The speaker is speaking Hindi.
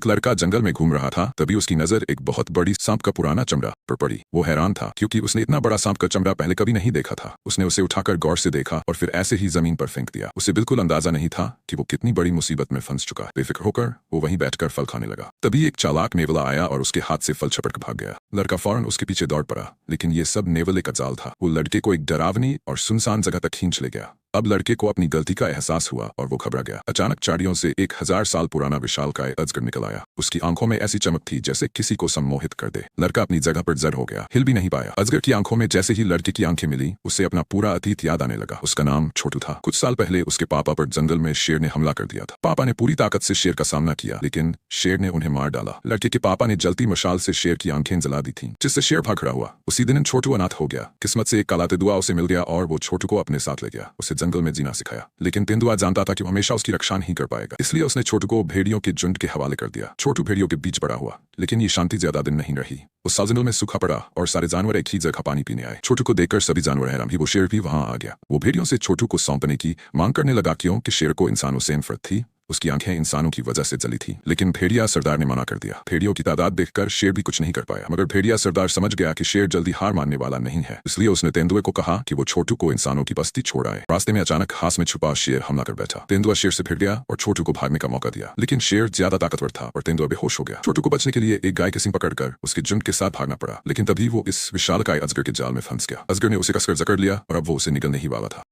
लड़का जंगल में घूम रहा था, तभी उसकी नजर एक बहुत बड़ी सांप का पुराना चमड़ा पर पड़ी। वो हैरान था क्योंकि उसने इतना बड़ा सांप का चमड़ा पहले कभी नहीं देखा था। उसने उसे उठाकर गौर से देखा और फिर ऐसे ही जमीन पर फेंक दिया। उसे बिल्कुल अंदाजा नहीं था कि वो कितनी बड़ी मुसीबत में फंस चुका। बेफिक्र होकर वो वहीं बैठकर फल खाने लगा। तभी एक चालाक नेवला आया और उसके हाथ से फल छपट भाग गया। लड़का फौरन उसके पीछे दौड़ पड़ा, लेकिन ये सब नेवले का जाल था। वो लड़के को एक डरावनी और सुनसान जगह तक खींच ले गया। अब लड़के को अपनी गलती का एहसास हुआ और वो घबरा गया। अचानक झाड़ियों से 1000 साल पुराना विशालकाय अजगर निकल आया। उसकी आंखों में ऐसी चमक थी जैसे किसी को सम्मोहित कर दे। लड़का अपनी जगह पर जड़ हो गया, हिल भी नहीं पाया। अजगर की आंखों में जैसे ही लड़के की आंखें मिली, उसे अपना पूरा अतीत याद आने लगा। उसका नाम छोटू था। कुछ साल पहले उसके पापा पर जंगल में शेर ने हमला कर दिया था। पापा ने पूरी ताकत से शेर का सामना किया, लेकिन शेर ने उन्हें मार डाला। लड़के के पापा ने जलती मशाल से शेर की आंखें जला दी थीं, जिससे शेर भाग खड़ा हुआ। उसी दिन छोटू अनाथ हो गया। किस्मत से एक काला तेंदुआ उसे मिल गया और वो छोटू को अपने साथ ले गया। उसे जंगल में जीना सिखाया। लेकिन तेंदुआ जानता था कि वो हमेशा उसकी रक्षा नहीं कर पाएगा, इसलिए उसने छोटू को भेड़ियों के झुंड के हवाले कर दिया। छोटू भेड़ियों के बीच पड़ा हुआ, लेकिन ये शांति ज्यादा दिन नहीं रही। उस साल जंगल में सूखा पड़ा और सारे जानवर एक ही जगह पानी पीने आए। छोटू को देखकर सभी जानवर हैरान ही। वो शेर भी वहां आ गया। वो भेड़ियों से छोटू को सौंपने की मांग करने लगा, क्योंकि शेर को इंसानों से नफरत थी। उसकी आंखें इंसानों की वजह से जली थी, लेकिन भेड़िया सरदार ने मना कर दिया। भेड़ियों की तादाद देखकर शेर भी कुछ नहीं कर पाया, मगर भेड़िया सरदार समझ गया कि शेर जल्दी हार मानने वाला नहीं है। इसलिए उसने तेंदुए को कहा कि वो छोटू को इंसानों की बस्ती छोड़ आए। रास्ते में अचानक घास में छुपा शेर हमला कर बैठा। तेंदुआ शेर से भिड़ गया और छोटू को भागने का मौका दिया, लेकिन शेर ज्यादा ताकतवर था और तेंदुआ बेहोश हो गया। छोटू को बचने के लिए एक गाय के सिंग पकड़कर उसके झुंड के साथ भागना पड़ा, लेकिन तभी वो इस विशालकाय अजगर के जाल में फंस गया। अजगर ने उसे कसकर जकड़ लिया और अब वो उसे निगलने ही वाला था।